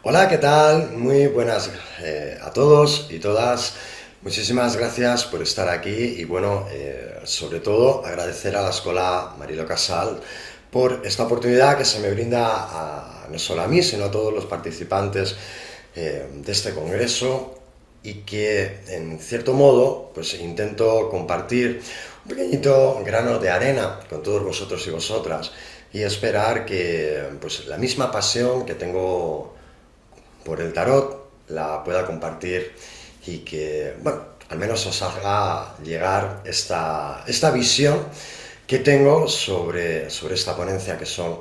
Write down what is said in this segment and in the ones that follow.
Hola, ¿qué tal? Muy buenas a todos y todas. Muchísimas gracias por estar aquí y bueno, sobre todo agradecer a la Escuela Marilo Casal por esta oportunidad que se me brinda no solo a mí, sino a todos los participantes de este congreso y que en cierto modo pues intento compartir un pequeñito grano de arena con todos vosotros y vosotras y esperar que pues la misma pasión que tengo por el tarot la pueda compartir y que, bueno, al menos os haga llegar esta visión que tengo sobre esta ponencia que son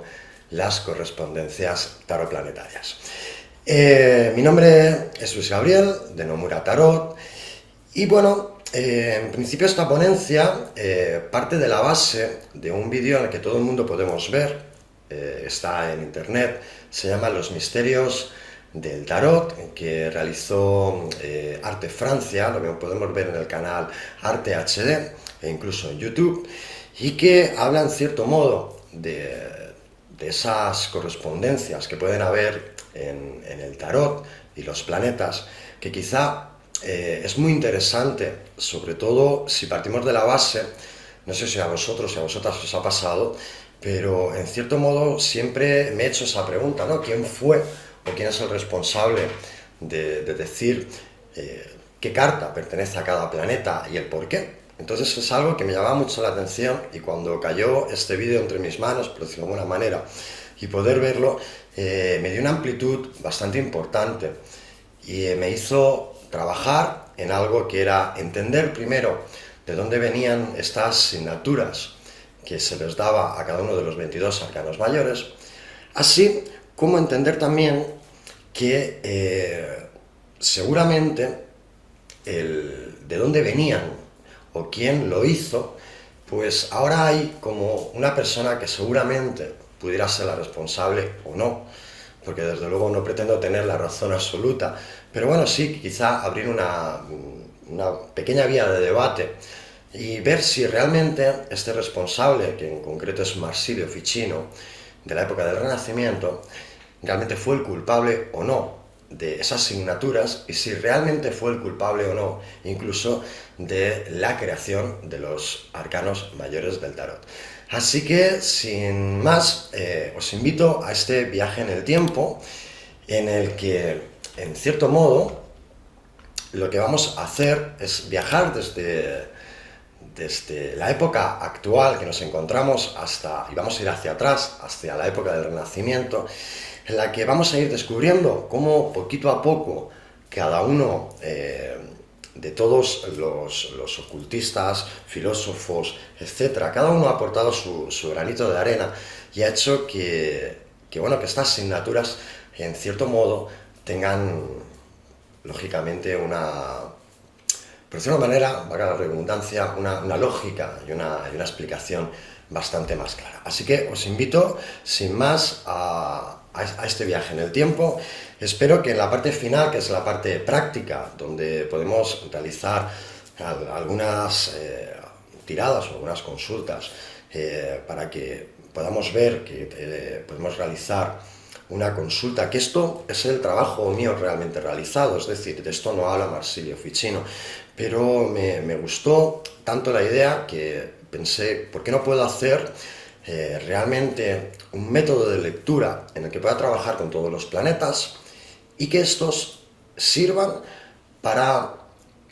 las correspondencias tarot-planetarias. Mi nombre es Luis Gabriel, de Nomura Tarot, y bueno, en principio esta ponencia parte de la base de un vídeo en el que todo el mundo podemos ver, está en internet, se llama Los Misterios del Tarot, que realizó Arte Francia, lo que podemos ver en el canal Arte HD e incluso en YouTube, y que habla en cierto modo de esas correspondencias que pueden haber en el tarot y los planetas, que quizá es muy interesante, sobre todo si partimos de la base, no sé si a vosotros y a vosotras os ha pasado, pero en cierto modo siempre me he hecho esa pregunta, ¿no? ¿Quién fue o quién es el responsable de decir qué carta pertenece a cada planeta y el por qué? Entonces es algo que me llamaba mucho la atención y cuando cayó este vídeo entre mis manos, por decirlo de alguna manera, y poder verlo, me dio una amplitud bastante importante y me hizo trabajar en algo que era entender primero de dónde venían estas asignaturas que se les daba a cada uno de los 22 arcanos mayores, así como entender también que seguramente de dónde venían o quién lo hizo, pues ahora hay como una persona que seguramente pudiera ser la responsable o no, porque desde luego no pretendo tener la razón absoluta, pero bueno, sí, quizá abrir una pequeña vía de debate y ver si realmente este responsable, que en concreto es Marsilio Ficino, de la época del Renacimiento, realmente fue el culpable o no de esas asignaturas y si realmente fue el culpable o no, incluso de la creación de los arcanos mayores del tarot. Así que, sin más, os invito a este viaje en el tiempo, en el que, en cierto modo, lo que vamos a hacer es viajar desde la época actual que nos encontramos y vamos a ir hacia atrás, hacia la época del Renacimiento, en la que vamos a ir descubriendo cómo poquito a poco cada uno de todos los ocultistas, filósofos, etcétera, cada uno ha aportado su granito de arena y ha hecho bueno, que estas asignaturas, en cierto modo, tengan, lógicamente, por decirlo de una manera, valga la redundancia, una lógica y una explicación bastante más clara. Así que os invito, sin más, a este viaje en el tiempo. Espero que en la parte final, que es la parte práctica, donde podemos realizar algunas tiradas o algunas consultas para que podamos ver que podemos realizar una consulta, que esto es el trabajo mío realmente realizado, es decir, de esto no habla Marsilio Ficino, pero me gustó tanto la idea que pensé, ¿por qué no puedo hacer realmente un método de lectura en el que pueda trabajar con todos los planetas y que estos sirvan para,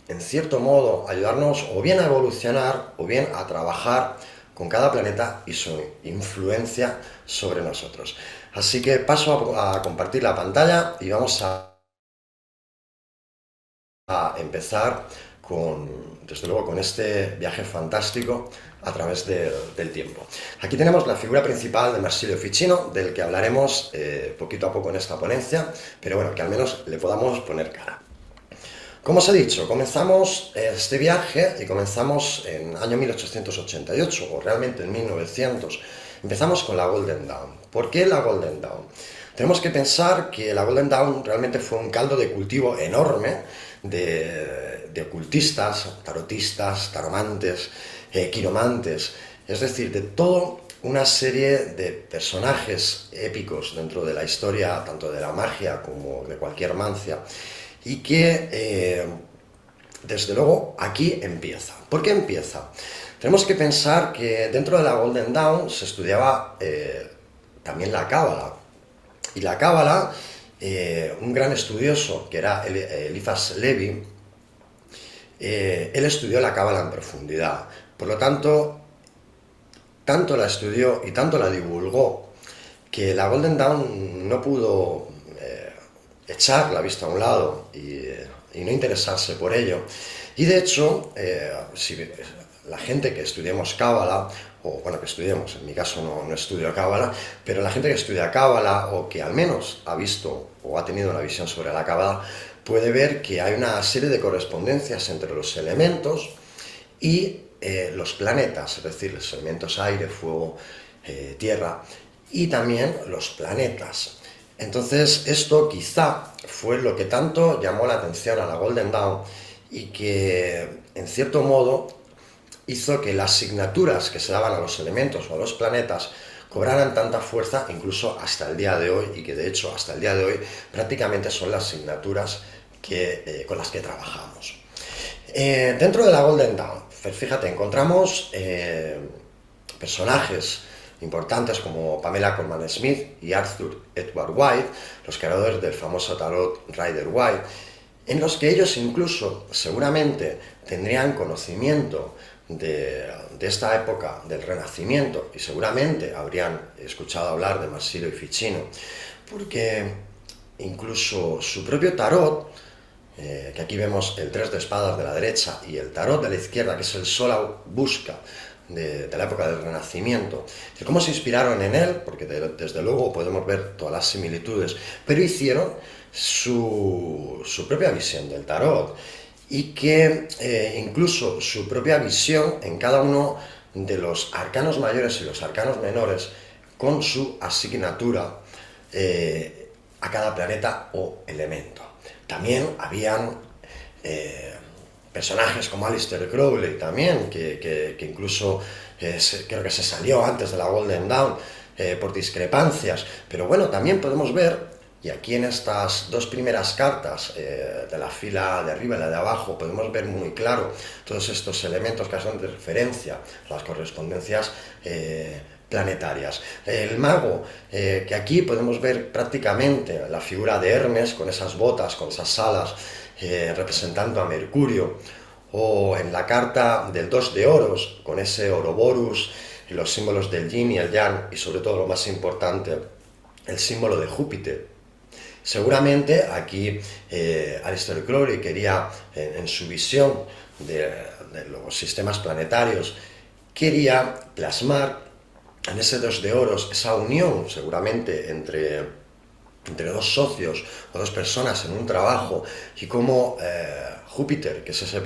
en cierto modo, ayudarnos o bien a evolucionar o bien a trabajar con cada planeta y su influencia sobre nosotros? Así que paso a compartir la pantalla y vamos a empezar desde luego, con este viaje fantástico a través del tiempo. Aquí tenemos la figura principal de Marsilio Ficino, del que hablaremos poquito a poco en esta ponencia, pero bueno, que al menos le podamos poner cara. Como os he dicho, comenzamos este viaje y comenzamos en año 1888, o realmente en 1900. Empezamos con la Golden Dawn. ¿Por qué la Golden Dawn? Tenemos que pensar que la Golden Dawn realmente fue un caldo de cultivo enorme de ocultistas, tarotistas, taromantes, quiromantes, es decir, de todo una serie de personajes épicos dentro de la historia, tanto de la magia como de cualquier mancia, y que, desde luego, aquí empieza. ¿Por qué empieza? Tenemos que pensar que dentro de la Golden Dawn se estudiaba también la Cábala. Y la Cábala, un gran estudioso, que era Eliphas Levi, él estudió la Cábala en profundidad. Por lo tanto la estudió y tanto la divulgó, que la Golden Dawn no pudo echar la vista a un lado y no interesarse por ello. Y de hecho, si la gente que estudiemos Cábala, o bueno, que estudiemos, en mi caso no estudio Cábala, pero la gente que estudia Cábala o que al menos ha visto o ha tenido una visión sobre la Cábala, puede ver que hay una serie de correspondencias entre los elementos y los planetas, es decir, los elementos aire, fuego, tierra, y también los planetas. Entonces, esto quizá fue lo que tanto llamó la atención a la Golden Dawn y que, en cierto modo, hizo que las asignaturas que se daban a los elementos o a los planetas cobraran tanta fuerza incluso hasta el día de hoy, y que de hecho hasta el día de hoy prácticamente son las asignaturas con las que trabajamos. Dentro de la Golden Dawn, fíjate, encontramos personajes importantes como Pamela Colman Smith y Arthur Edward White, los creadores del famoso tarot Rider-Waite, en los que ellos incluso seguramente tendrían conocimiento de esta época del Renacimiento, y seguramente habrían escuchado hablar de Marsilio y Ficino, porque incluso su propio tarot, que aquí vemos el 3 de espadas de la derecha y el tarot de la izquierda, que es el Sol Busca de la época del Renacimiento, de cómo se inspiraron en él, porque desde luego podemos ver todas las similitudes, pero hicieron su propia visión del tarot, y que incluso su propia visión en cada uno de los arcanos mayores y los arcanos menores, con su asignatura a cada planeta o elemento. También habían personajes como Aleister Crowley también, que incluso creo que se salió antes de la Golden Dawn por discrepancias, pero bueno, también podemos ver, y aquí en estas dos primeras cartas de la fila de arriba y la de abajo, podemos ver muy claro todos estos elementos que hacen de referencia a las correspondencias planetarias. El mago, que aquí podemos ver prácticamente la figura de Hermes con esas botas, con esas alas, representando a Mercurio, o en la carta del 2 de oros, con ese Ouroboros y los símbolos del yin y el yang, y sobre todo lo más importante, el símbolo de Júpiter. Seguramente aquí Aleister Crowley quería, en su visión de los sistemas planetarios, quería plasmar en ese 2 de oros esa unión seguramente entre dos socios o dos personas en un trabajo, y cómo Júpiter, que es ese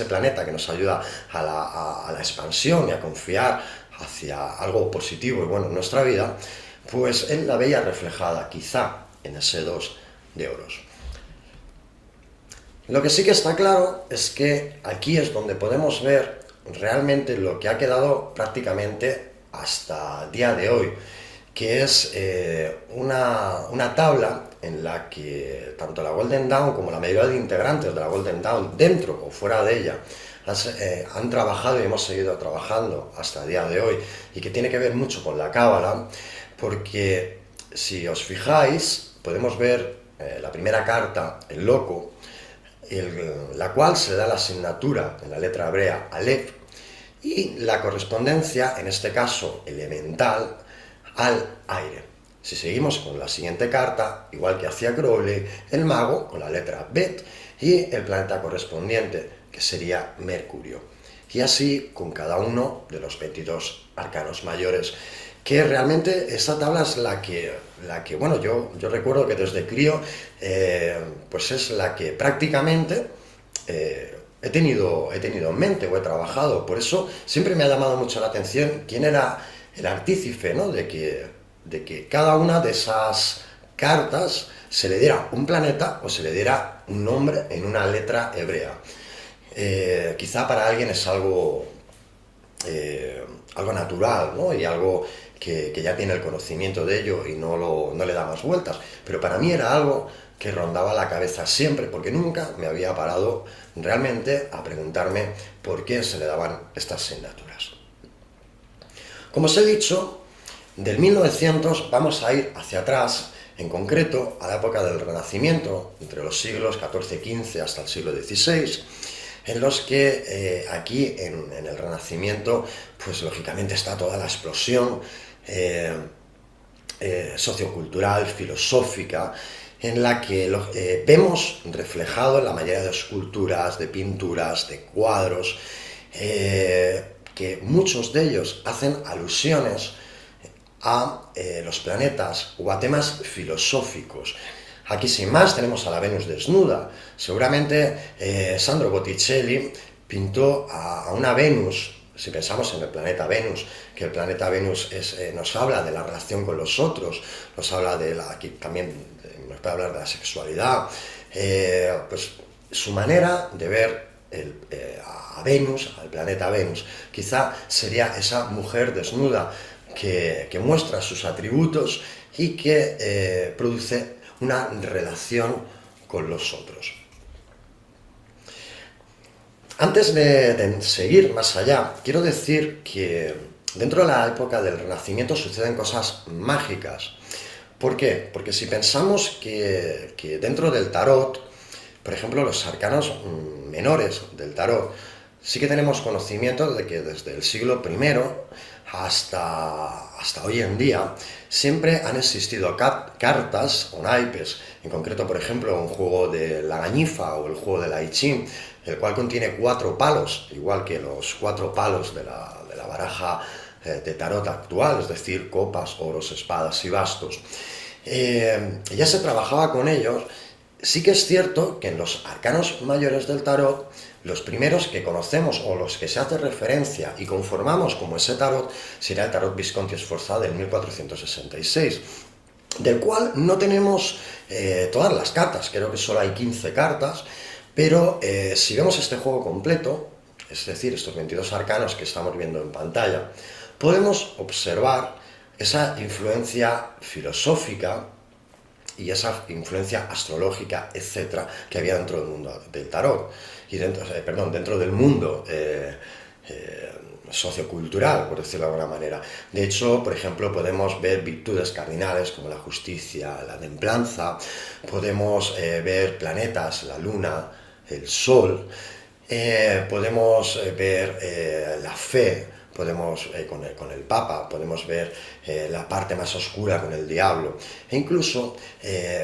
planeta que nos ayuda a la expansión y a confiar hacia algo positivo y bueno en nuestra vida, pues él la veía reflejada quizá en ese 2 de oros. Lo que sí que está claro es que aquí es donde podemos ver realmente lo que ha quedado prácticamente hasta el día de hoy, que es una tabla en la que tanto la Golden Dawn como la mayoría de integrantes de la Golden Dawn, dentro o fuera de ella, han trabajado y hemos seguido trabajando hasta el día de hoy, y que tiene que ver mucho con la Cábala, porque si os fijáis, podemos ver la primera carta, el loco, la cual se da la asignatura en la letra hebrea Aleph, y la correspondencia, en este caso elemental, al aire. Si seguimos con la siguiente carta, igual que hacía Crowley, el mago con la letra Bet y el planeta correspondiente, que sería Mercurio. Y así con cada uno de los 22 arcanos mayores, que realmente esta tabla es la que bueno, yo recuerdo que desde crío, pues es la que prácticamente he tenido en mente o he trabajado. Por eso siempre me ha llamado mucho la atención quién era el artífice, ¿no? de que cada una de esas cartas se le diera un planeta o se le diera un nombre en una letra hebrea. Quizá para alguien es algo algo natural, ¿no? Y algo que ya tiene el conocimiento de ello y no le da más vueltas. Pero para mí era algo que rondaba la cabeza siempre, porque nunca me había parado realmente a preguntarme por qué se le daban estas asignaturas. Como os he dicho, del 1900 vamos a ir hacia atrás, en concreto a la época del Renacimiento, entre los siglos XIV-XV hasta el siglo XVI, en los que aquí en el Renacimiento, pues lógicamente está toda la explosión sociocultural, filosófica, en la que vemos reflejado en la mayoría de esculturas, de pinturas, de cuadros, que muchos de ellos hacen alusiones a los planetas o a temas filosóficos. Aquí sin más tenemos a la Venus desnuda. Seguramente Sandro Botticelli pintó a una Venus, si pensamos en el planeta Venus, que el planeta Venus nos habla de la relación con los otros, nos habla aquí también nos puede hablar de la sexualidad, pues su manera de ver a Venus, al planeta Venus, quizá sería esa mujer desnuda que muestra sus atributos y que produce una relación con los otros. Antes de seguir más allá, quiero decir que dentro de la época del Renacimiento suceden cosas mágicas. ¿Por qué? Porque si pensamos que dentro del tarot, por ejemplo, los arcanos menores del tarot, sí que tenemos conocimiento de que desde el siglo I hasta hoy en día siempre han existido cartas o naipes, en concreto, por ejemplo, un juego de la gañifa o el juego de la I Ching, el cual contiene 4 palos, igual que los 4 palos de la baraja de tarot actual, es decir, copas, oros, espadas y bastos. Ya se trabajaba con ellos. Sí que es cierto que en los arcanos mayores del tarot, los primeros que conocemos o los que se hace referencia y conformamos como ese tarot, será el tarot Visconti Sforza del 1466, del cual no tenemos todas las cartas, creo que solo hay 15 cartas, pero si vemos este juego completo, es decir, estos 22 arcanos que estamos viendo en pantalla, podemos observar esa influencia filosófica y esa influencia astrológica, etcétera, que había dentro del mundo del tarot, y dentro del mundo sociocultural, por decirlo de alguna manera. De hecho, por ejemplo, podemos ver virtudes cardinales como la justicia, la templanza, podemos ver planetas, la luna, el sol, podemos ver la fe, podemos con el Papa, podemos ver la parte más oscura con el diablo, e incluso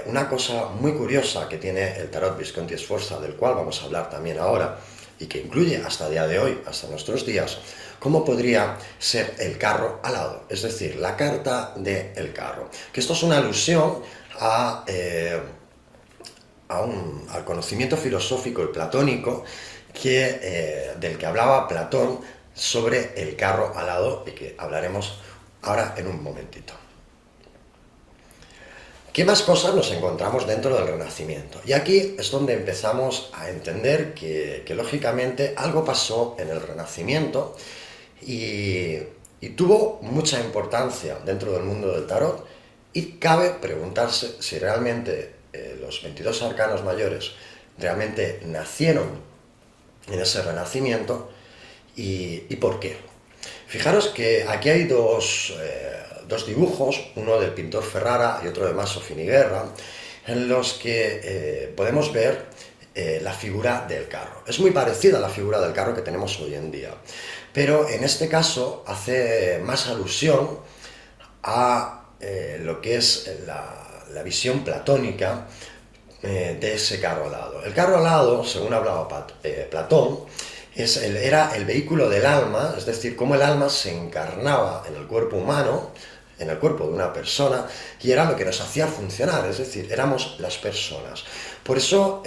una cosa muy curiosa que tiene el tarot Visconti Sforza, del cual vamos a hablar también ahora, y que incluye hasta el día de hoy, hasta nuestros días, cómo podría ser el carro alado, es decir, la carta del carro, que esto es una alusión al conocimiento filosófico y platónico del que hablaba Platón sobre el carro alado, y que hablaremos ahora en un momentito. ¿Qué más cosas nos encontramos dentro del Renacimiento? Y aquí es donde empezamos a entender que lógicamente algo pasó en el Renacimiento y tuvo mucha importancia dentro del mundo del tarot, y cabe preguntarse si realmente los 22 arcanos mayores realmente nacieron en ese Renacimiento y por qué. Fijaros que aquí hay dos dibujos, uno del pintor Ferrara y otro de Maso Finiguerra, en los que podemos ver la figura del carro. Es muy parecida a la figura del carro que tenemos hoy en día, pero en este caso hace más alusión a lo que es la visión platónica de ese carro alado. El carro alado, según hablaba Platón, era el vehículo del alma, es decir, cómo el alma se encarnaba en el cuerpo humano, en el cuerpo de una persona, y era lo que nos hacía funcionar, es decir, éramos las personas. Por eso,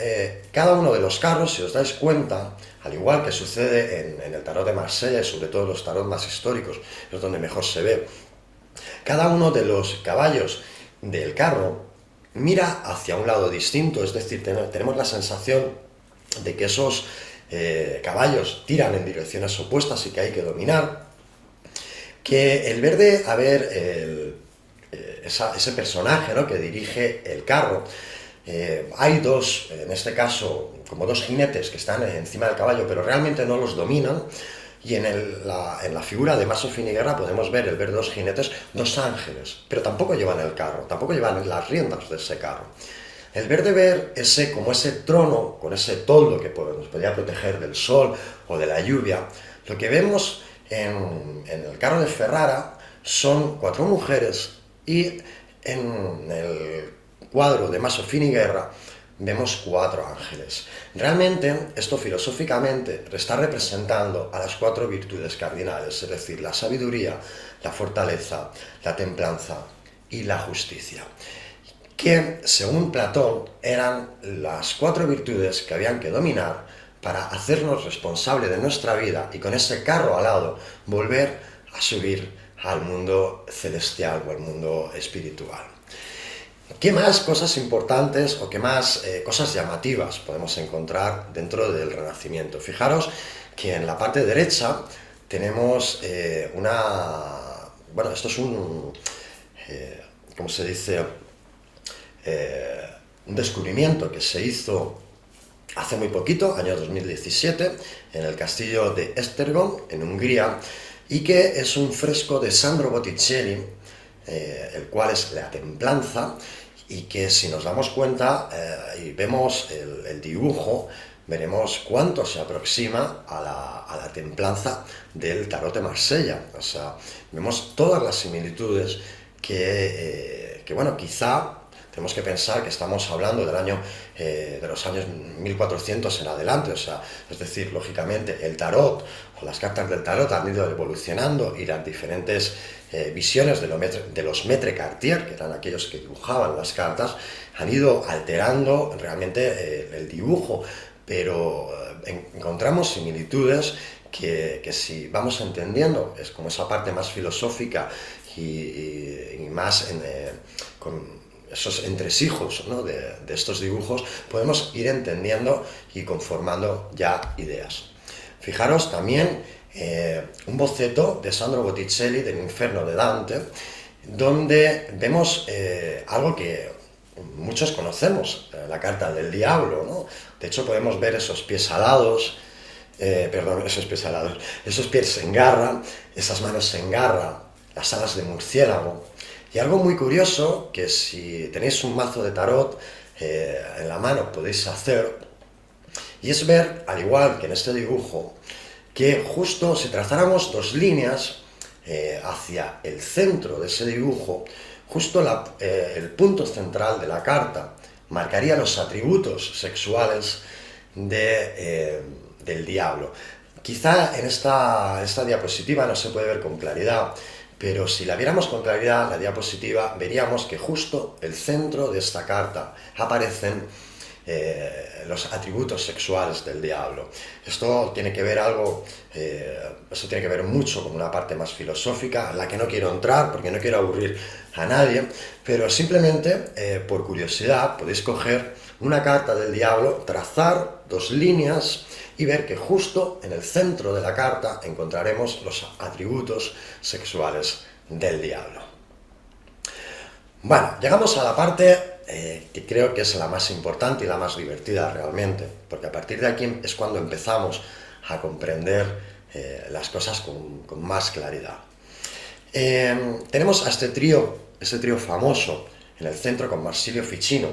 cada uno de los carros, si os dais cuenta, al igual que sucede en el tarot de Marsella y sobre todo los tarot más históricos, es donde mejor se ve, cada uno de los caballos del carro mira hacia un lado distinto, es decir, tenemos la sensación de que esos caballos tiran en direcciones opuestas y que hay que dominar. que el verde, a ver, ese personaje, ¿no?, que dirige el carro, hay dos, en este caso, como dos jinetes que están encima del caballo, pero realmente no los dominan, y en la figura de Maso Finiguerra podemos ver el ver dos jinetes, dos ángeles, pero tampoco llevan el carro, tampoco llevan las riendas de ese carro. El verde ver ese, como ese trono, con ese toldo que nos podía proteger del sol o de la lluvia, lo que vemos en el carro de Ferrara son cuatro mujeres, y en el cuadro de Maso Finiguerra vemos cuatro ángeles. Realmente, esto filosóficamente está representando a las cuatro virtudes cardinales, es decir, la sabiduría, la fortaleza, la templanza y la justicia, que, según Platón, eran las cuatro virtudes que habían que dominar para hacernos responsables de nuestra vida y con ese carro alado volver a subir al mundo celestial o al mundo espiritual. ¿Qué más cosas importantes o qué más cosas llamativas podemos encontrar dentro del Renacimiento? Fijaros que en la parte derecha tenemos bueno, esto es ¿cómo se dice? Un descubrimiento que se hizo hace muy poquito, año 2017, en el castillo de Esztergom, en Hungría, y que es un fresco de Sandro Botticelli, el cual es la templanza, y que, si nos damos cuenta y vemos el dibujo, veremos cuánto se aproxima a la templanza del tarot de Marsella. O sea, vemos todas las similitudes que bueno, quizá tenemos que pensar que estamos hablando de los años 1400 en adelante, o sea, es decir, lógicamente el tarot o las cartas del tarot han ido evolucionando, y las diferentes visiones de los maîtres Cartier, que eran aquellos que dibujaban las cartas, han ido alterando realmente el dibujo, pero encontramos similitudes que si vamos entendiendo, es como esa parte más filosófica y más con esos entresijos, ¿no?, de estos dibujos, podemos ir entendiendo y conformando ya ideas. Fijaros también un boceto de Sandro Botticelli del Inferno de Dante, donde vemos algo que muchos conocemos, la carta del diablo, ¿no? De hecho, podemos ver esos pies alados, esos pies en garra, esas manos en garra, las alas de murciélago. Y algo muy curioso, que si tenéis un mazo de tarot en la mano podéis hacer, y es ver, al igual que en este dibujo, que justo si trazáramos dos líneas hacia el centro de ese dibujo, justo el punto central de la carta marcaría los atributos sexuales del diablo. Quizá en esta diapositiva no se puede ver con claridad, pero si la viéramos con claridad, la diapositiva, veríamos que justo el centro de esta carta aparecen los atributos sexuales del diablo. Esto tiene que ver eso tiene que ver mucho con una parte más filosófica, en la que no quiero entrar porque no quiero aburrir a nadie, pero simplemente por curiosidad podéis coger una carta del diablo, trazar dos líneas y ver que justo en el centro de la carta encontraremos los atributos sexuales del diablo. Bueno, llegamos a la parte que creo que es la más importante y la más divertida realmente, porque a partir de aquí es cuando empezamos a comprender las cosas con más claridad. Tenemos a este trío famoso en el centro, con Marsilio Ficino,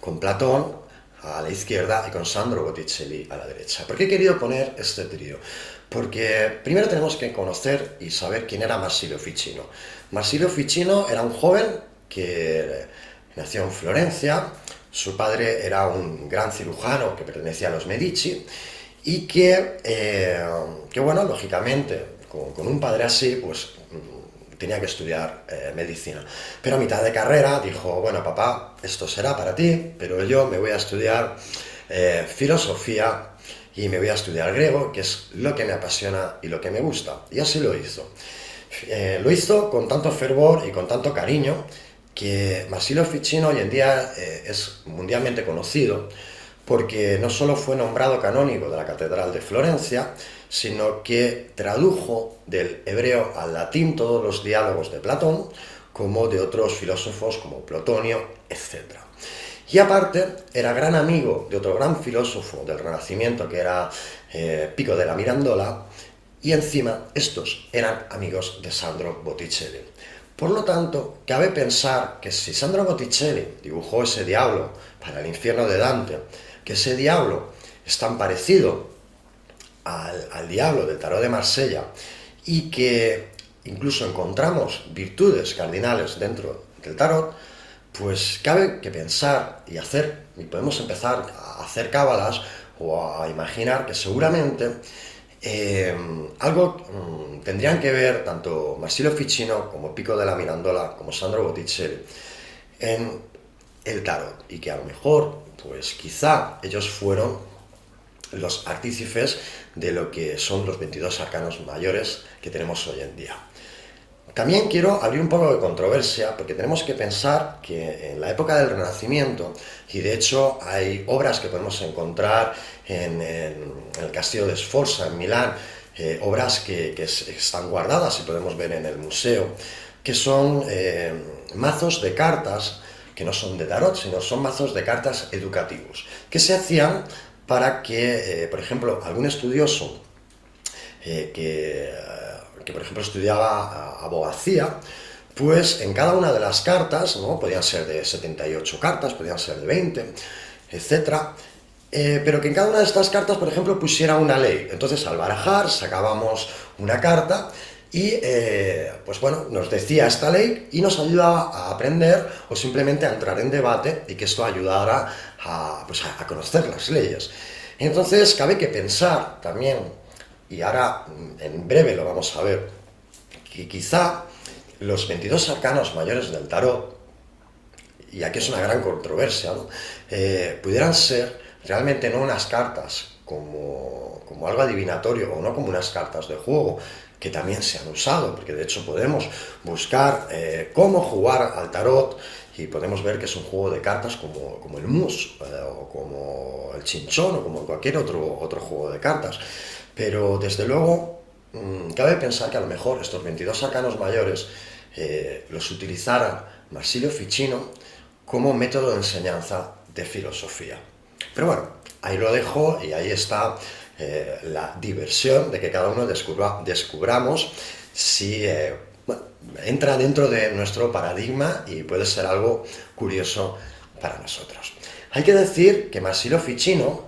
con Platón a la izquierda y con Sandro Botticelli a la derecha. ¿Por qué he querido poner este trío? Porque primero tenemos que conocer y saber quién era Marsilio Ficino. Marsilio Ficino era un joven que nació en Florencia. Su padre era un gran cirujano que pertenecía a los Medici, y que bueno, lógicamente, con un padre así, pues tenía que estudiar medicina. Pero a mitad de carrera dijo, bueno, papá, esto será para ti, pero yo me voy a estudiar filosofía y me voy a estudiar griego, que es lo que me apasiona y lo que me gusta. Y así lo hizo. Lo hizo con tanto fervor y con tanto cariño que Marsilio Ficino hoy en día es mundialmente conocido, porque no solo fue nombrado canónigo de la Catedral de Florencia, sino que tradujo del hebreo al latín todos los diálogos de Platón, como de otros filósofos como Plotonio, etc. Y aparte, era gran amigo de otro gran filósofo del Renacimiento, que era Pico della Mirandola, y encima estos eran amigos de Sandro Botticelli. Por lo tanto, cabe pensar que si Sandro Botticelli dibujó ese diablo para el infierno de Dante, que ese diablo es tan parecido al diablo del tarot de Marsella y que incluso encontramos virtudes cardinales dentro del tarot, pues cabe que pensar y podemos empezar a hacer cábalas o a imaginar que seguramente algo tendrían que ver tanto Marsilio Ficino como Pico della Mirandola como Sandro Botticelli en el tarot, y que a lo mejor, pues quizá ellos fueron los artífices de lo que son los 22 arcanos mayores que tenemos hoy en día. También quiero abrir un poco de controversia, porque tenemos que pensar que en la época del Renacimiento, y de hecho hay obras que podemos encontrar en el Castillo de Sforza, en Milán, obras que están guardadas y podemos ver en el museo, que son mazos de cartas, que no son de tarot, sino son mazos de cartas educativos, que se hacían para que, por ejemplo, algún estudioso que por ejemplo estudiaba abogacía, pues en cada una de las cartas, ¿no? Podían ser de 78 cartas, podían ser de 20, etcétera, pero que en cada una de estas cartas, por ejemplo, pusiera una ley. Entonces, al barajar, sacábamos una carta y, pues bueno, nos decía esta ley y nos ayudaba a aprender o simplemente a entrar en debate, y que esto ayudara a conocer las leyes. Entonces, cabe que pensar también, y ahora en breve lo vamos a ver, que quizá los 22 arcanos mayores del tarot, y aquí es una gran controversia, ¿no? Pudieran ser realmente no unas cartas como algo adivinatorio, o no como unas cartas de juego, que también se han usado, porque de hecho podemos buscar cómo jugar al tarot, y podemos ver que es un juego de cartas como el mus, o como el chinchón, o como cualquier otro juego de cartas. Pero desde luego cabe pensar que a lo mejor estos 22 arcanos mayores los utilizara Marsilio Ficino como método de enseñanza de filosofía. Pero bueno, ahí lo dejo, y ahí está la diversión de que cada uno descubramos si bueno, entra dentro de nuestro paradigma, y puede ser algo curioso para nosotros. Hay que decir que Marsilio Ficino,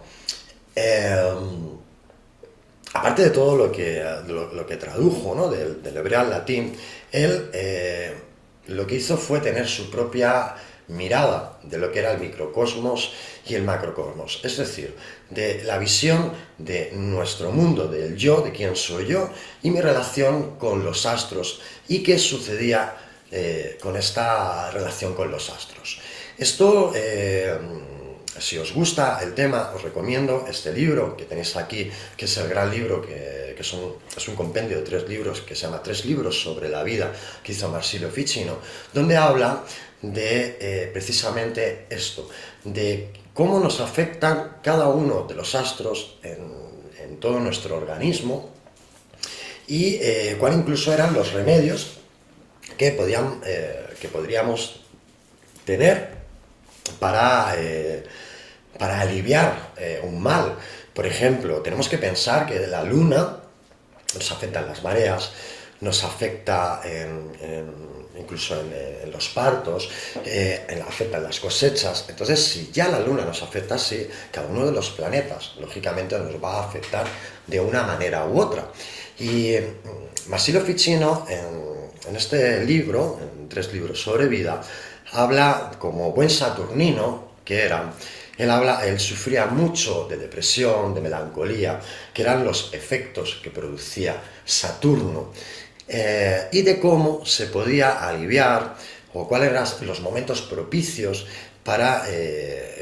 aparte de todo lo que tradujo, ¿no? del hebreo al latín, él lo que hizo fue tener su propia mirada de lo que era el microcosmos y el macrocosmos, es decir, de la visión de nuestro mundo, del yo, de quién soy yo, y mi relación con los astros, y qué sucedía con esta relación con los astros. Esto, si os gusta el tema, os recomiendo este libro que tenéis aquí, que es el gran libro, es un compendio de 3 libros, que se llama 3 libros sobre la vida, que hizo Marsilio Ficino, donde habla de precisamente esto, de cómo nos afectan cada uno de los astros en todo nuestro organismo, y cuáles incluso eran los remedios que podríamos tener para aliviar un mal. Por ejemplo, tenemos que pensar que la luna nos afecta en las mareas, nos afecta incluso en los partos, afecta en las cosechas. Entonces, si ya la luna nos afecta así, cada uno de los planetas, lógicamente, nos va a afectar de una manera u otra. Y Marsilio Ficino, en este libro, en 3 libros sobre vida, habla, como buen saturnino que era, él sufría mucho de depresión, de melancolía, que eran los efectos que producía Saturno, y de cómo se podía aliviar, o cuáles eran los momentos propicios para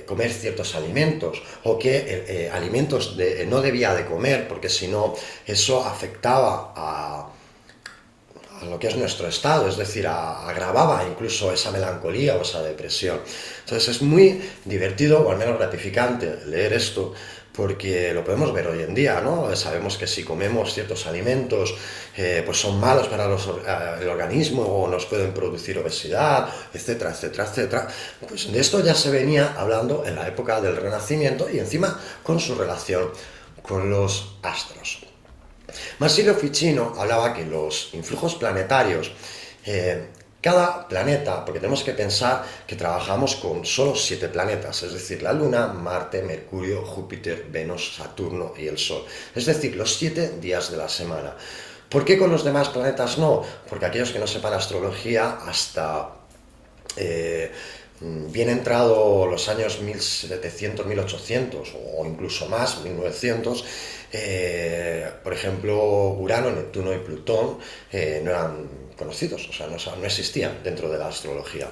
comer ciertos alimentos, o qué alimentos no debía de comer, porque si no, eso afectaba a lo que es nuestro estado, es decir, agravaba incluso esa melancolía o esa depresión. Entonces es muy divertido, o al menos gratificante, leer esto, porque lo podemos ver hoy en día, ¿no? Sabemos que si comemos ciertos alimentos, pues son malos para el organismo o nos pueden producir obesidad, etcétera, etcétera, etcétera. Pues de esto ya se venía hablando en la época del Renacimiento y encima con su relación con los astros. Marsilio Ficino hablaba que los influjos planetarios, cada planeta, porque tenemos que pensar que trabajamos con solo 7 planetas, es decir, la Luna, Marte, Mercurio, Júpiter, Venus, Saturno y el Sol. Es decir, los 7 días de la semana. ¿Por qué con los demás planetas no? Porque aquellos que no sepan astrología, hasta bien entrado los años 1700, 1800 o incluso más, 1900, por ejemplo, Urano, Neptuno y Plutón no eran conocidos, o sea, no existían dentro de la astrología.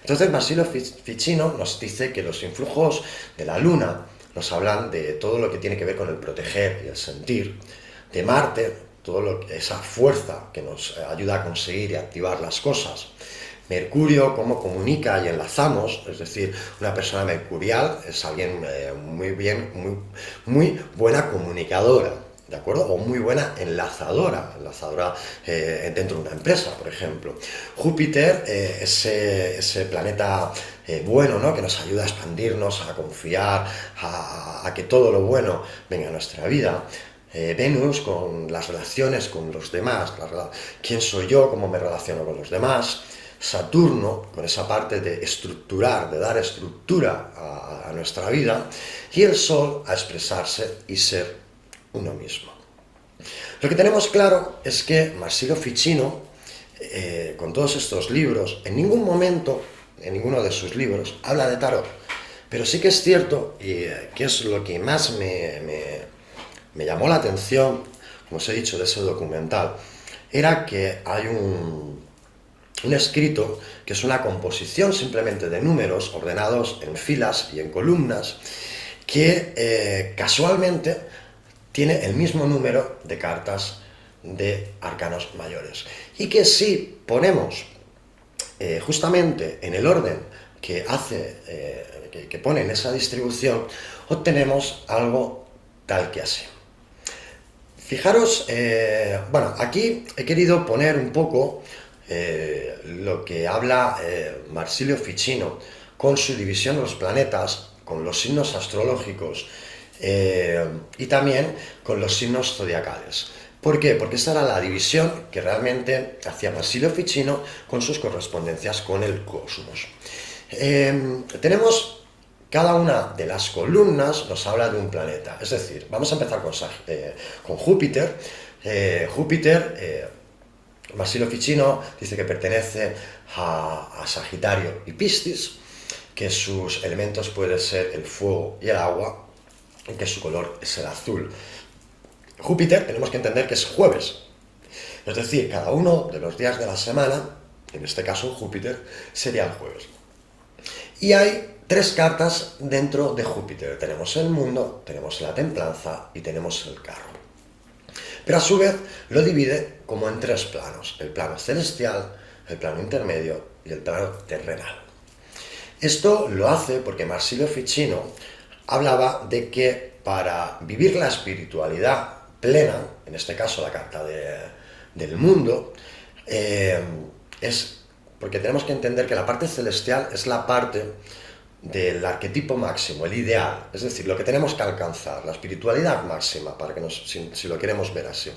Entonces, Marsilio Ficino nos dice que los influjos de la Luna nos hablan de todo lo que tiene que ver con el proteger y el sentir, de Marte, esa fuerza que nos ayuda a conseguir y activar las cosas. Mercurio, cómo comunica y enlazamos, es decir, una persona mercurial es alguien muy buena comunicadora, ¿de acuerdo? O muy buena enlazadora dentro de una empresa, por ejemplo. Júpiter, ese planeta bueno, ¿no? Que nos ayuda a expandirnos, a confiar, a que todo lo bueno venga a nuestra vida. Venus, con las relaciones con los demás, quién soy yo, cómo me relaciono con los demás. Saturno, con esa parte de estructurar, de dar estructura a nuestra vida, y el Sol a expresarse y ser uno mismo. Lo que tenemos claro es que Marsilio Ficino, con todos estos libros, en ningún momento, en ninguno de sus libros, habla de tarot. Pero sí que es cierto, y que es lo que más me llamó la atención, como os he dicho, de ese documental, era que hay un escrito que es una composición simplemente de números ordenados en filas y en columnas que casualmente tiene el mismo número de cartas de arcanos mayores y que si ponemos justamente en el orden que que pone en esa distribución, obtenemos algo tal que así. Fijaros, bueno, aquí he querido poner un poco lo que habla Marsilio Ficino con su división de los planetas, con los signos astrológicos y también con los signos zodiacales. ¿Por qué? Porque esta era la división que realmente hacía Marsilio Ficino con sus correspondencias con el cosmos. Tenemos cada una de las columnas nos habla de un planeta, es decir, vamos a empezar con Júpiter. Júpiter, Marsilio Ficino dice que pertenece a Sagitario y Piscis, que sus elementos pueden ser el fuego y el agua, y que su color es el azul. Júpiter tenemos que entender que es jueves, es decir, cada uno de los días de la semana, en este caso Júpiter, sería el jueves. Y hay 3 cartas dentro de Júpiter. Tenemos el mundo, tenemos la templanza y tenemos el carro. Pero a su vez lo divide como en 3 planos: el plano celestial, el plano intermedio y el plano terrenal. Esto lo hace porque Marsilio Ficino hablaba de que para vivir la espiritualidad plena, en este caso la carta del mundo, es porque tenemos que entender que la parte celestial es la parte del arquetipo máximo, el ideal, es decir, lo que tenemos que alcanzar, la espiritualidad máxima, si lo queremos ver así.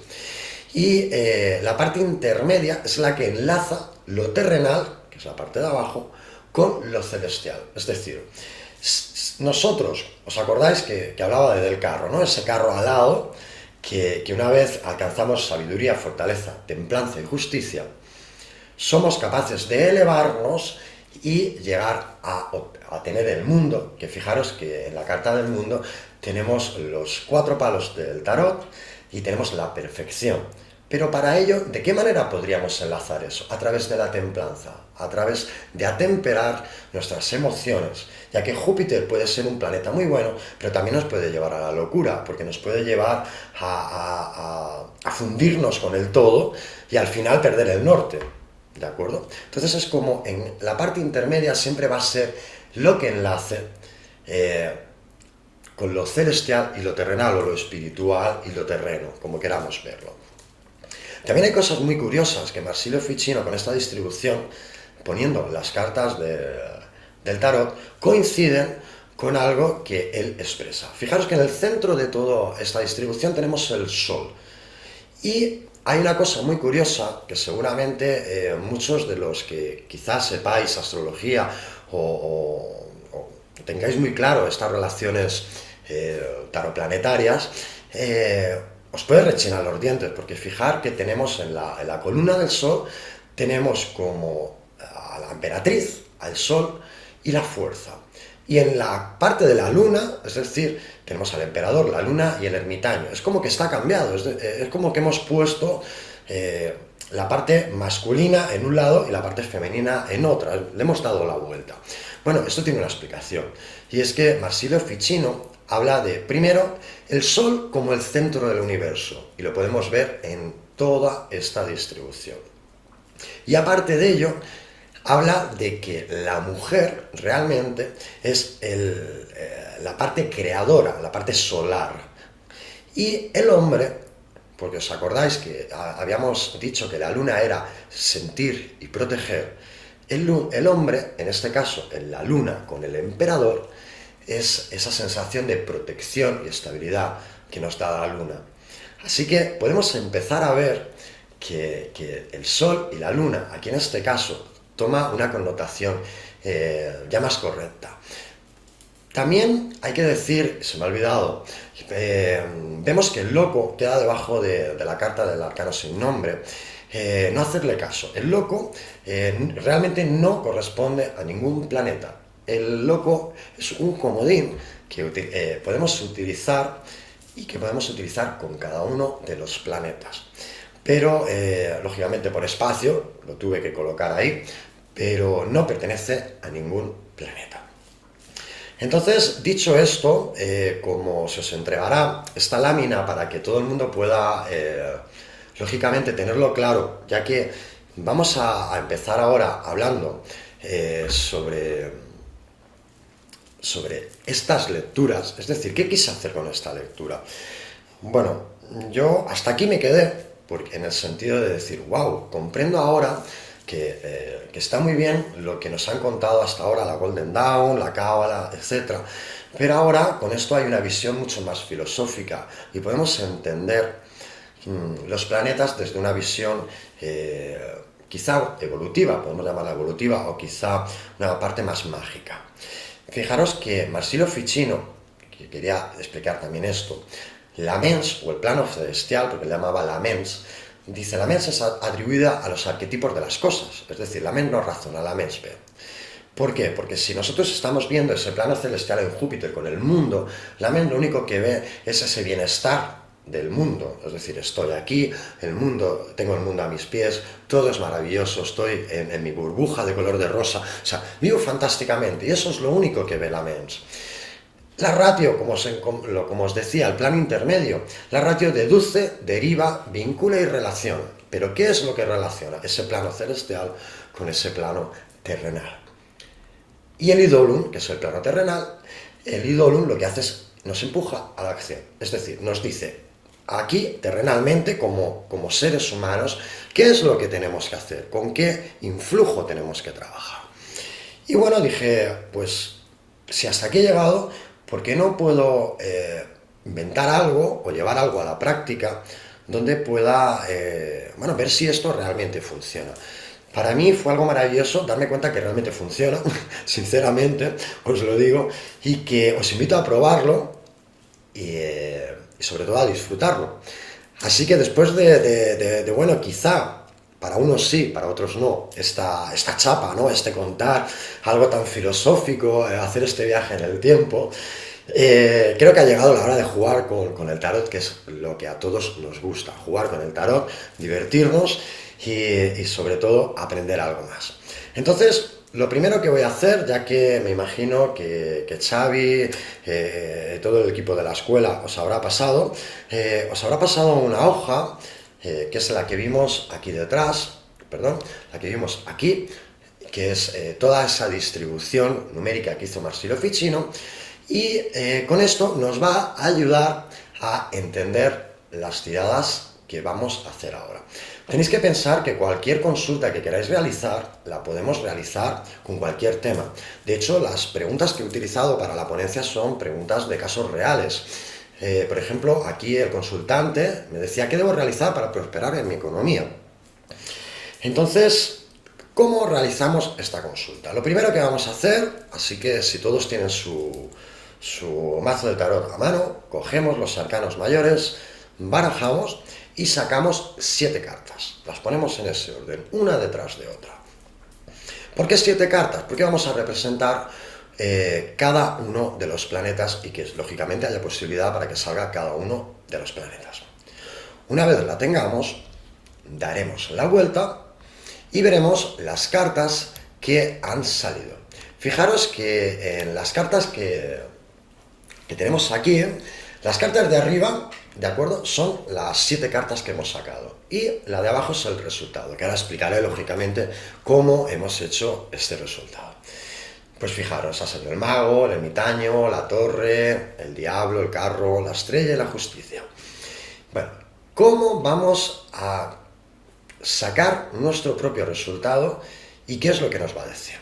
Y la parte intermedia es la que enlaza lo terrenal, que es la parte de abajo, con lo celestial. Es decir, nosotros, ¿os acordáis que hablaba del carro, ¿no? Ese carro alado que una vez alcanzamos sabiduría, fortaleza, templanza y justicia, somos capaces de elevarnos y llegar a tener el mundo, que fijaros que en la carta del mundo tenemos los 4 palos del tarot y tenemos la perfección. Pero para ello, ¿de qué manera podríamos enlazar eso? A través de la templanza, a través de atemperar nuestras emociones, ya que Júpiter puede ser un planeta muy bueno, pero también nos puede llevar a la locura, porque nos puede llevar a fundirnos con el todo y al final perder el norte, ¿de acuerdo? Entonces es como en la parte intermedia siempre va a ser lo que enlace con lo celestial y lo terrenal, o lo espiritual y lo terreno, como queramos verlo. También hay cosas muy curiosas que Marsilio Ficino, con esta distribución, poniendo las cartas del tarot, coinciden con algo que él expresa. Fijaros que en el centro de toda esta distribución tenemos el Sol. Y hay una cosa muy curiosa que seguramente muchos de los que quizás sepáis astrología o tengáis muy claro estas relaciones taroplanetarias, os puede rechinar los dientes, porque fijar que tenemos en la columna del Sol, tenemos como a la emperatriz, al Sol y la fuerza. Y en la parte de la luna, es decir, tenemos al emperador, la luna y el ermitaño. Es como que está cambiado, es como que hemos puesto la parte masculina en un lado y la parte femenina en otra. Le hemos dado la vuelta. Bueno, esto tiene una explicación. Y es que Marsilio Ficino habla de, primero, el Sol como el centro del universo. Y lo podemos ver en toda esta distribución. Y aparte de ello, habla de que la mujer realmente es la parte creadora, la parte solar. Y el hombre, porque os acordáis que habíamos dicho que la luna era sentir y proteger, el hombre, en este caso en la luna con el emperador, es esa sensación de protección y estabilidad que nos da la luna. Así que podemos empezar a ver que el Sol y la luna, aquí en este caso, toma una connotación ya más correcta. También hay que decir, se me ha olvidado, vemos que el loco queda debajo de la carta del arcano sin nombre. No hacerle caso. El loco realmente no corresponde a ningún planeta. El loco es un comodín que podemos utilizar y que podemos utilizar con cada uno de los planetas. Pero, lógicamente, por espacio, lo tuve que colocar ahí, pero no pertenece a ningún planeta. Entonces, dicho esto, como se os entregará esta lámina para que todo el mundo pueda, lógicamente, tenerlo claro, ya que vamos a empezar ahora hablando sobre estas lecturas, es decir, ¿qué quise hacer con esta lectura? Bueno, yo hasta aquí me quedé, porque en el sentido de decir, wow, comprendo ahora que está muy bien lo que nos han contado hasta ahora la Golden Dawn, la Cábala, etc. Pero ahora con esto hay una visión mucho más filosófica y podemos entender los planetas desde una visión quizá evolutiva, podemos llamarla evolutiva, o quizá una parte más mágica. Fijaros que Marsilio Ficino, que quería explicar también esto, la mens, o el plano celestial, porque le llamaba la mens, dice, la mens es atribuida a los arquetipos de las cosas, es decir, la mens no razona, la mens ve. ¿Por qué? Porque si nosotros estamos viendo ese plano celestial en Júpiter con el mundo, la mens lo único que ve es ese bienestar del mundo, es decir, estoy aquí, el mundo, tengo el mundo a mis pies, todo es maravilloso, estoy en mi burbuja de color de rosa, o sea, vivo fantásticamente, y eso es lo único que ve la mens. La ratio, como os decía, el plano intermedio, la ratio deduce, deriva, vincula y relaciona. Pero ¿qué es lo que relaciona ese plano celestial con ese plano terrenal? Y el idolum, que es el plano terrenal, el idolum lo que hace es nos empuja a la acción, es decir, nos dice, aquí, terrenalmente, como seres humanos, ¿qué es lo que tenemos que hacer? ¿Con qué influjo tenemos que trabajar? Y bueno, dije, pues, si hasta aquí he llegado, ¿por qué no puedo inventar algo o llevar algo a la práctica donde pueda, ver si esto realmente funciona? Para mí fue algo maravilloso darme cuenta que realmente funciona, sinceramente, os lo digo, y que os invito a probarlo y sobre todo a disfrutarlo. Así que después bueno, quizá para unos sí, para otros no, esta chapa, ¿no? Este contar algo tan filosófico, hacer este viaje en el tiempo, Creo que ha llegado la hora de jugar con el tarot, que es lo que a todos nos gusta, jugar con el tarot, divertirnos y sobre todo aprender algo más. Entonces, lo primero que voy a hacer, ya que me imagino que Xavi, todo el equipo de la escuela os habrá pasado una hoja, que es la que vimos aquí detrás, perdón, la que vimos aquí, que es toda esa distribución numérica que hizo Marsilio Ficino, y con esto nos va a ayudar a entender las tiradas que vamos a hacer ahora. Tenéis que pensar que cualquier consulta que queráis realizar, la podemos realizar con cualquier tema. De hecho, las preguntas que he utilizado para la ponencia son preguntas de casos reales. Por ejemplo, aquí el consultante me decía, ¿qué debo realizar para prosperar en mi economía? Entonces, ¿cómo realizamos esta consulta? Lo primero que vamos a hacer, así que si todos tienen su mazo de tarot a mano, cogemos los arcanos mayores, barajamos y sacamos 7 cartas. Las ponemos en ese orden, una detrás de otra. ¿Por qué 7 cartas? Porque vamos a representar cada uno de los planetas y que lógicamente haya posibilidad para que salga cada uno de los planetas. Una vez la tengamos, daremos la vuelta y veremos las cartas que han salido. Fijaros que en las cartas que tenemos aquí, las cartas de arriba, ¿de acuerdo? Son las 7 cartas que hemos sacado. Y la de abajo es el resultado, que ahora explicaré lógicamente cómo hemos hecho este resultado. Pues fijaros, ha salido el mago, el ermitaño, la torre, el diablo, el carro, la estrella y la justicia. Bueno, ¿cómo vamos a sacar nuestro propio resultado y qué es lo que nos va a decir?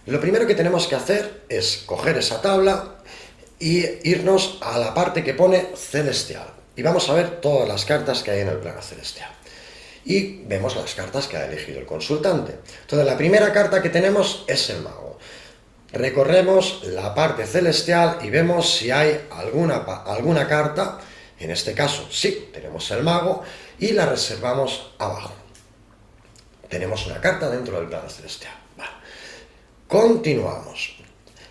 Lo primero que tenemos que hacer es coger esa tabla y irnos a la parte que pone celestial. Y vamos a ver todas las cartas que hay en el plano celestial. Y vemos las cartas que ha elegido el consultante. Entonces, la primera carta que tenemos es el mago. Recorremos la parte celestial y vemos si hay alguna carta. En este caso, sí, tenemos el mago y la reservamos abajo. Tenemos una carta dentro del plano celestial. Vale. Continuamos.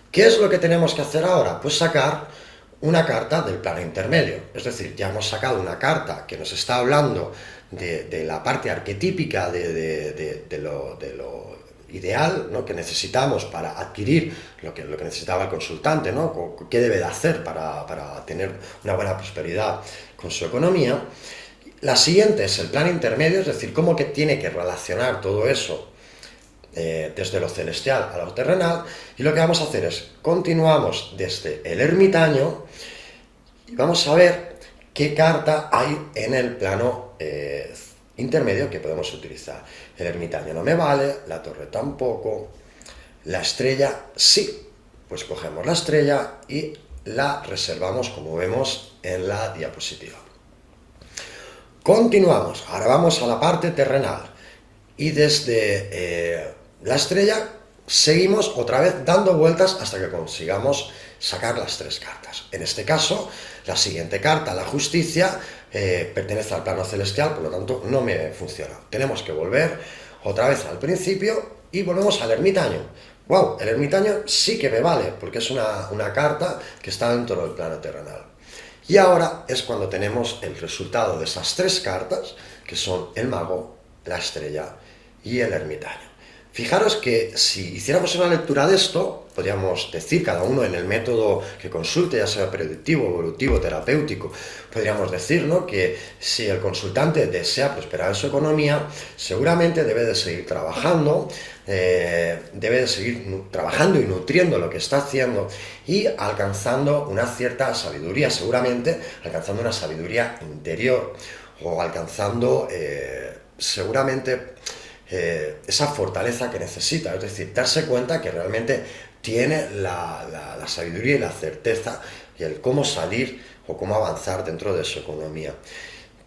¿Qué es lo que tenemos que hacer ahora? Pues sacar una carta del plano intermedio. Es decir, ya hemos sacado una carta que nos está hablando de la parte arquetípica de lo ideal, ¿no?, que necesitamos para adquirir lo que necesitaba el consultante, ¿no?, qué debe de hacer para tener una buena prosperidad con su economía. La siguiente es el plano intermedio, es decir, cómo que tiene que relacionar todo eso desde lo celestial a lo terrenal, y lo que vamos a hacer es, continuamos desde el ermitaño y vamos a ver qué carta hay en el plano intermedio que podemos utilizar. El ermitaño no me vale, la torre tampoco, la estrella sí, pues cogemos la estrella y la reservamos como vemos en la diapositiva. Continuamos, ahora vamos a la parte terrenal y desde la estrella seguimos otra vez dando vueltas hasta que consigamos sacar las 3 cartas. En este caso, la siguiente carta, la justicia, pertenece al plano celestial, por lo tanto no me funciona. Tenemos que volver otra vez al principio y volvemos al ermitaño. ¡Wow! El ermitaño sí que me vale, porque es una carta que está dentro del plano terrenal. Y ahora es cuando tenemos el resultado de esas 3 cartas, que son el mago, la estrella y el ermitaño. Fijaros que si hiciéramos una lectura de esto, podríamos decir, cada uno en el método que consulte, ya sea predictivo, evolutivo, terapéutico, podríamos decir, ¿no?, que si el consultante desea prosperar en su economía, seguramente debe de seguir trabajando, y nutriendo lo que está haciendo y alcanzando una cierta sabiduría, seguramente alcanzando una sabiduría interior o alcanzando seguramente esa fortaleza que necesita, es decir, darse cuenta que realmente tiene la sabiduría y la certeza y el cómo salir o cómo avanzar dentro de su economía.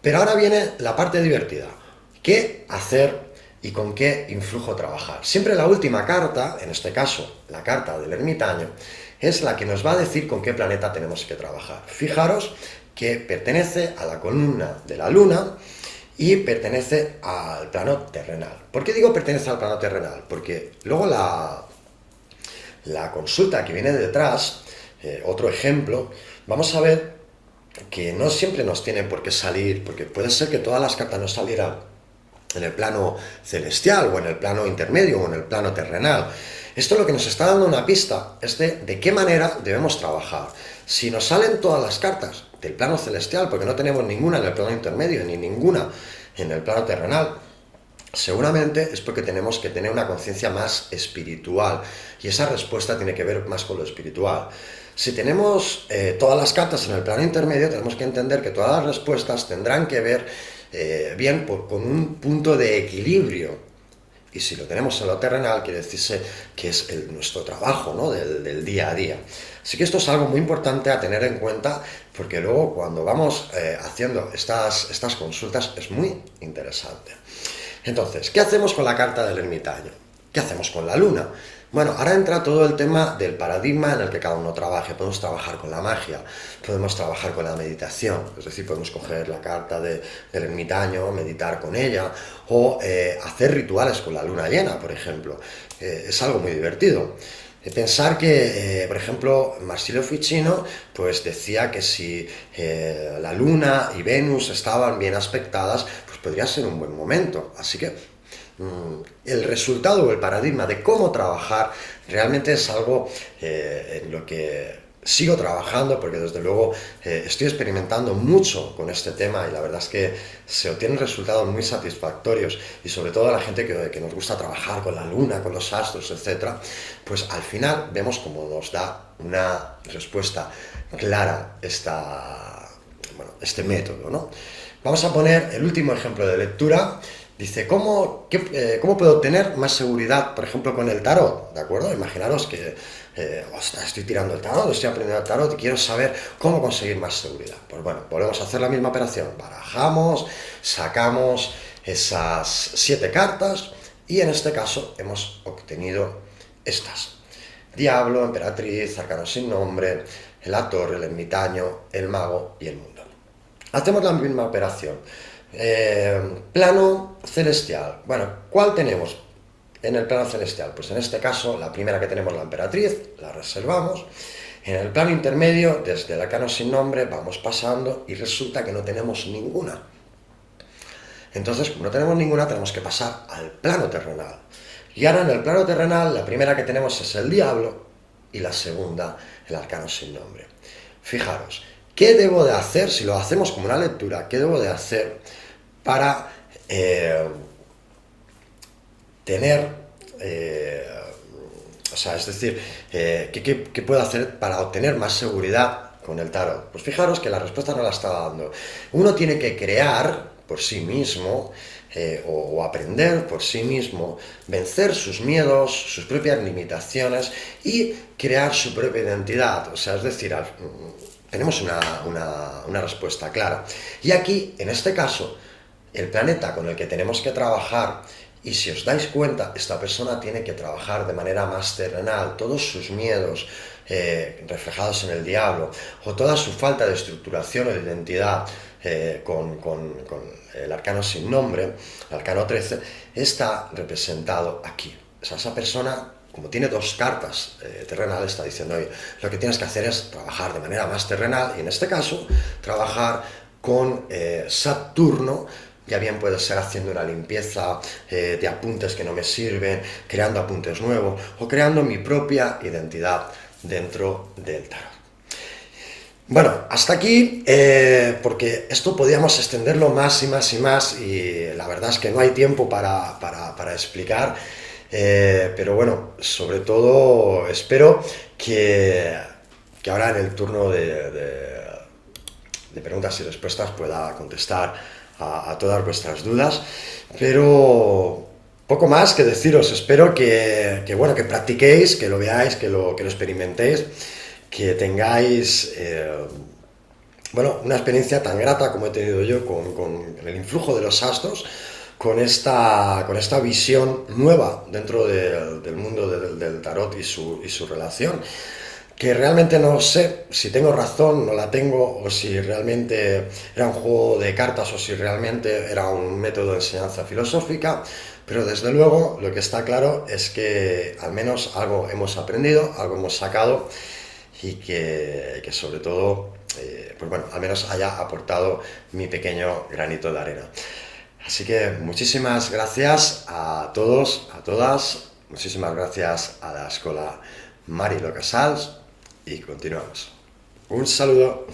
Pero ahora viene la parte divertida. ¿Qué hacer y con qué influjo trabajar? Siempre la última carta, en este caso la carta del ermitaño, es la que nos va a decir con qué planeta tenemos que trabajar. Fijaros que pertenece a la columna de la luna y pertenece al plano terrenal. ¿Por qué digo pertenece al plano terrenal? Porque luego la consulta que viene detrás otro ejemplo, vamos a ver que no siempre nos tiene por qué salir, porque puede ser que todas las cartas nos salieran en el plano celestial, o en el plano intermedio, o en el plano terrenal. Esto lo que nos está dando una pista es de qué manera debemos trabajar. Si nos salen todas las cartas del plano celestial, porque no tenemos ninguna en el plano intermedio, ni ninguna en el plano terrenal, seguramente es porque tenemos que tener una conciencia más espiritual, y esa respuesta tiene que ver más con lo espiritual. Si tenemos todas las cartas en el plano intermedio, tenemos que entender que todas las respuestas tendrán que ver con un punto de equilibrio. Y si lo tenemos en lo terrenal, quiere decirse que es nuestro trabajo, ¿no? del día a día. Así que esto es algo muy importante a tener en cuenta, porque luego cuando vamos haciendo estas consultas es muy interesante. Entonces, ¿qué hacemos con la carta del ermitaño? ¿Qué hacemos con la luna? Bueno, ahora entra todo el tema del paradigma en el que cada uno trabaje. Podemos trabajar con la magia, podemos trabajar con la meditación, es decir, podemos coger la carta del ermitaño, meditar con ella, o hacer rituales con la luna llena, por ejemplo. Es algo muy divertido. Pensar que, por ejemplo, Marsilio Ficino pues decía que si la Luna y Venus estaban bien aspectadas, pues podría ser un buen momento. Así que el resultado o el paradigma de cómo trabajar realmente es algo en lo que sigo trabajando, porque desde luego estoy experimentando mucho con este tema, y la verdad es que se obtienen resultados muy satisfactorios, y sobre todo a la gente que nos gusta trabajar con la luna, con los astros, etcétera, pues al final vemos cómo nos da una respuesta clara este método, ¿no? Vamos a poner el último ejemplo de lectura. Dice, ¿cómo puedo obtener más seguridad, por ejemplo, con el tarot? ¿De acuerdo? Imaginaros que estoy tirando el tarot, estoy aprendiendo el tarot y quiero saber cómo conseguir más seguridad. Pues bueno, volvemos a hacer la misma operación. Barajamos, sacamos esas 7 cartas, y en este caso hemos obtenido estas: Diablo, Emperatriz, Arcano sin nombre, la Torre, el Ermitaño, el Mago y el Mundo. Hacemos la misma operación. Plano celestial. Bueno, ¿cuál tenemos en el plano celestial? Pues en este caso, la primera que tenemos, la Emperatriz, la reservamos. En el plano intermedio, desde el Arcano sin nombre, vamos pasando y resulta que no tenemos ninguna. Entonces, como no tenemos ninguna, tenemos que pasar al plano terrenal. Y ahora en el plano terrenal, la primera que tenemos es el Diablo, y la segunda, el Arcano sin nombre. Fijaros, ¿qué debo de hacer si lo hacemos como una lectura? ¿Qué debo de hacer para tener, es decir, ¿qué puedo hacer para obtener más seguridad con el tarot? Pues fijaros que la respuesta no la está dando. Uno tiene que crear por sí mismo, o aprender por sí mismo, vencer sus miedos, sus propias limitaciones, y crear su propia identidad. O sea, es decir, tenemos una respuesta clara. Y aquí, en este caso, el planeta con el que tenemos que trabajar, y si os dais cuenta, esta persona tiene que trabajar de manera más terrenal, todos sus miedos reflejados en el Diablo, o toda su falta de estructuración o de identidad con el Arcano sin nombre, el Arcano 13, está representado aquí. O sea, esa persona, como tiene 2 cartas terrenales, está diciendo, oye, lo que tienes que hacer es trabajar de manera más terrenal, y en este caso, trabajar con Saturno. Ya bien puede ser haciendo una limpieza de apuntes que no me sirven, creando apuntes nuevos, o creando mi propia identidad dentro del tarot. Bueno, hasta aquí, porque esto podíamos extenderlo más y más y más, y la verdad es que no hay tiempo para explicar, pero bueno, sobre todo espero que ahora en el turno de preguntas y respuestas pueda contestar a todas vuestras dudas, pero poco más que deciros. Espero que practiquéis, que lo veáis, que lo experimentéis, que tengáis una experiencia tan grata como he tenido yo con el influjo de los astros, con esta visión nueva dentro del mundo del tarot y su relación, que realmente no sé si tengo razón, no la tengo, o si realmente era un juego de cartas, o si realmente era un método de enseñanza filosófica, pero desde luego lo que está claro es que al menos algo hemos aprendido, algo hemos sacado, y que sobre todo, pues bueno, al menos haya aportado mi pequeño granito de arena. Así que muchísimas gracias a todos, a todas, muchísimas gracias a la Escuela Marilo Casals y continuamos. Un saludo.